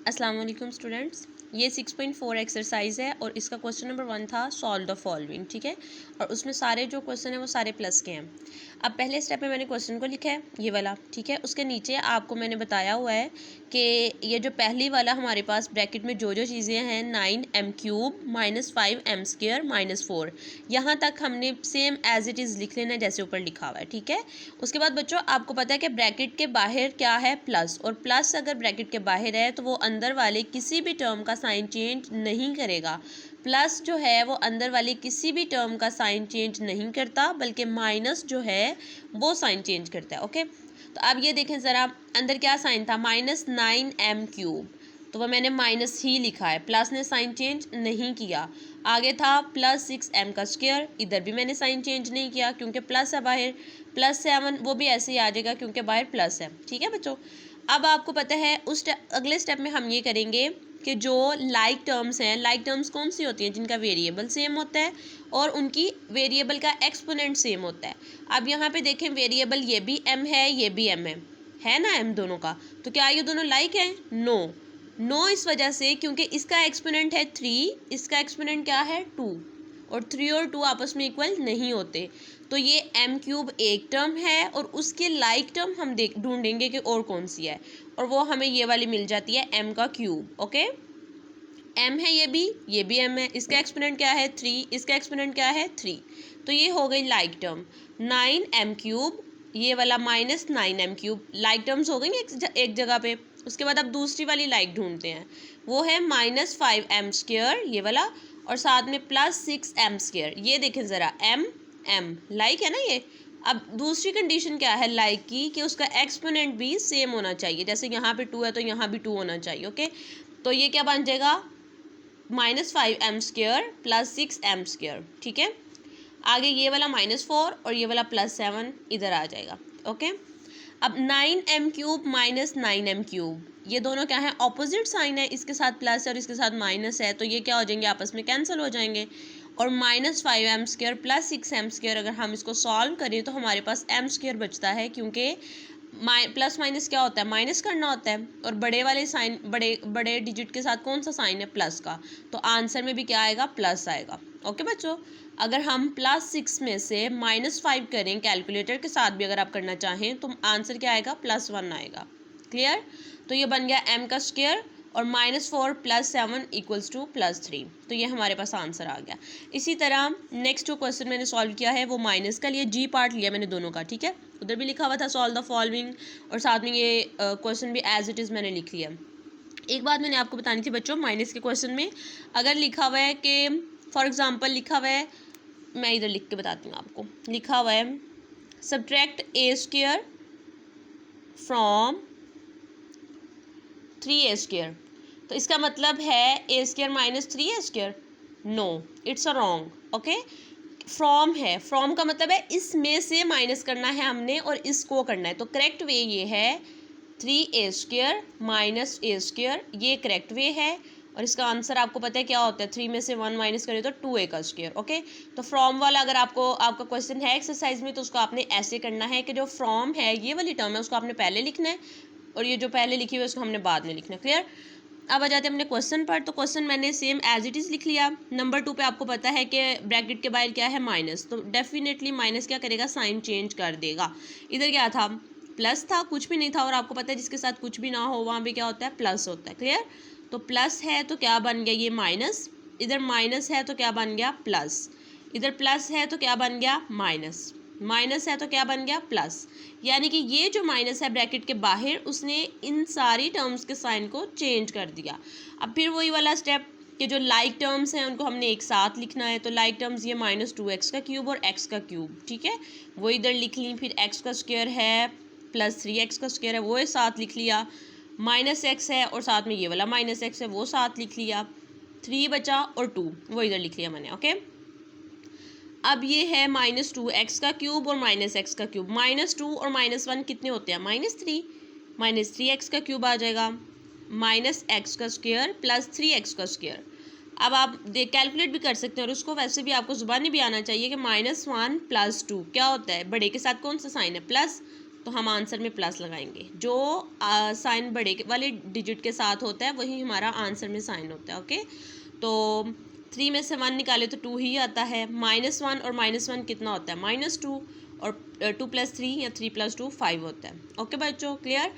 अस्सलाम वालेकुम स्टूडेंट्स, ये 6.4 एक्सरसाइज है और इसका क्वेश्चन नंबर 1 था सॉल्व द फॉलोइंग। ठीक है, और उसमें सारे जो क्वेश्चन है वो सारे प्लस के हैं। अब पहले स्टेप में मैंने क्वेश्चन को लिखा है ये वाला। ठीक है, उसके नीचे आपको मैंने बताया हुआ है कि ये जो पहली वाला हमारे पास ब्रैकेट में जो चीज़ें हैं 9m³ -5m² -4, यहाँ तक हमने सेम एज इट इज़ लिख लेना है जैसे ऊपर लिखा हुआ है। ठीक है, उसके बाद बच्चों आपको पता है कि ब्रैकेट के बाहर क्या है प्लस, और प्लस अगर ब्रैकेट के बाहर है तो वो अंदर वाले किसी भी टर्म का साइन चेंज नहीं करेगा। प्लस जो है वो अंदर वाले किसी भी टर्म का साइन चेंज नहीं करता, बल्कि माइनस जो है वो साइन चेंज करता है। ओके, तो अब ये देखें ज़रा, अंदर क्या साइन था -9m³, तो वह मैंने माइनस ही लिखा है, प्लस ने साइन चेंज नहीं किया। आगे था +6m², इधर भी मैंने साइन चेंज नहीं किया क्योंकि प्लस है बाहर। +7 वो भी ऐसे ही आ जाएगा क्योंकि बाहर प्लस है। ठीक है बच्चों, अब आपको पता है अगले स्टेप में हम ये करेंगे कि जो लाइक टर्म्स हैं, लाइक टर्म्स कौन सी होती हैं जिनका वेरिएबल सेम होता है और उनकी वेरिएबल का एक्सपोनेंट सेम होता है। अब यहाँ पे देखें, वेरिएबल ये भी m है, ये भी m है ना m दोनों का, तो क्या ये दोनों लाइक हैं? नो इस वजह से क्योंकि इसका एक्सपोनेंट है 3, इसका एक्सपोनेंट क्या है 2, और 3 और 2 आपस में इक्वल नहीं होते। तो ये m³ एक टर्म है और उसके लाइक टर्म हम ढूंढेंगे कि और कौन सी है, और वो हमें ये वाली मिल जाती है m³। ओके, m है, ये भी m है, इसका एक्सपोनेंट क्या है 3, इसका एक्सपोनेंट क्या है 3, तो ये हो गई लाइक टर्म। 9m³, ये वाला -9m³, लाइक टर्म्स हो गई एक जगह पे। उसके बाद अब दूसरी वाली लाइक ढूंढते हैं, वो है -5m², ये वाला, और साथ में +6m²। ये देखें ज़रा, m लाइक है ना ये। अब दूसरी कंडीशन क्या है लाइक की, कि उसका एक्सपोनेंट भी सेम होना चाहिए, जैसे यहाँ पे 2 है तो यहाँ भी 2 होना चाहिए। ओके, तो ये क्या बन जाएगा -5m² +6m²। ठीक है, आगे ये वाला -4 और ये वाला +7 इधर आ जाएगा। ओके, अब 9m³ -9m³, ये दोनों क्या है, ऑपोजिट साइन है, इसके साथ प्लस है और इसके साथ माइनस है, तो ये क्या हो जाएंगे, आपस में कैंसिल हो जाएंगे। और -5m² +6m² अगर हम इसको सॉल्व करें तो हमारे पास m² बचता है, क्योंकि प्लस माइनस क्या होता है, माइनस करना होता है, और बड़े वाले साइन, बड़े डिजिट के साथ कौन सा साइन है, प्लस का, तो आंसर में भी क्या आएगा, प्लस आएगा। ओके बच्चों, अगर हम +6 में से -5 करें कैलकुलेटर के साथ भी अगर आप करना चाहें तो आंसर क्या आएगा, +1 आएगा। क्लियर, तो ये बन गया m² और -4 +7 = +3, तो ये हमारे पास आंसर आ गया। इसी तरह नेक्स्ट जो क्वेश्चन मैंने सॉल्व किया है वो माइनस का लिए, जी पार्ट लिया मैंने दोनों का। ठीक है, उधर भी लिखा हुआ था सॉल्व द फॉलोइंग, और साथ में ये क्वेश्चन भी एज इट इज़ मैंने लिख लिया। एक बात मैंने आपको बतानी थी बच्चों, माइनस के क्वेश्चन में अगर लिखा हुआ है कि फॉर एग्जांपल लिखा हुआ है, मैं इधर लिख के बताती हूँ आपको, लिखा हुआ है सब्ट्रैक्ट a² फ्रॉम 3a², तो इसका मतलब है a² -3a²। No, it's a wrong. Okay, from है, फ्रॉम का मतलब है इसमें से माइनस करना है हमने और इसको करना है, तो करेक्ट वे ये है 3a² -a², ये करेक्ट वे है, और इसका आंसर आपको पता है क्या होता है, 3 में से 1 माइनस करें तो 2a²। ओके, तो फ्रॉम वाला अगर आपका क्वेश्चन है एक्सरसाइज में तो उसको आपने ऐसे करना है कि जो फ्रॉम है ये वाली टर्म है उसको आपने पहले लिखना है, और ये जो पहले लिखी हुई है उसको हमने बाद में लिखना है। क्लियर, अब आ जाते हैं अपने क्वेश्चन पर। तो क्वेश्चन मैंने सेम एज इट इज़ लिख लिया। नंबर 2 पे आपको पता है कि ब्रैकेट के बाहर क्या है, माइनस, तो डेफिनेटली माइनस क्या करेगा, साइन चेंज कर देगा। इधर क्या था, प्लस था, कुछ भी नहीं था, और आपको पता है जिसके साथ कुछ भी ना हो वहाँ भी क्या होता है, प्लस होता है। क्लियर, तो प्लस है तो क्या बन गया, ये माइनस, इधर माइनस है तो क्या बन गया, प्लस, इधर प्लस है तो क्या बन गया, माइनस, माइनस है तो क्या बन गया, प्लस। यानी कि ये जो माइनस है ब्रैकेट के बाहर, उसने इन सारी टर्म्स के साइन को चेंज कर दिया। अब फिर वही वाला स्टेप कि जो लाइक टर्म्स हैं उनको हमने एक साथ लिखना है, तो लाइक टर्म्स ये -2x³ और x³। ठीक है, वो इधर लिख ली, फिर x² है +3x² है, वो साथ लिख लिया, -x है और साथ में ये वाला -x है, वो साथ लिख लिया, 3 बचा और 2 वो इधर लिख लिया मैंने। ओके, अब ये है -2x³ और -x³, -2 और -1 कितने होते हैं, -3, -3x³ आ जाएगा, -x² +3x²। अब आप कैलकुलेट भी कर सकते हैं, और उसको वैसे भी आपको ज़ुबानी भी आना चाहिए कि -1 + 2 क्या होता है, बड़े के साथ कौन सा साइन है, प्लस, तो हम आंसर में प्लस लगाएंगे। जो साइन बड़े वाले डिजिट के साथ होता है वही हमारा आंसर में साइन होता है। ओके, तो 3 में से 1 निकाले तो 2 ही आता है। -1 और -1 कितना होता है? -2, और 2 + 3 या 3 + 2 5 होता है। ओके बच्चों, क्लियर?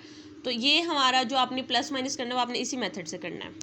तो ये हमारा जो आपने प्लस माइनस करना है वो आपने इसी मेथड से करना है।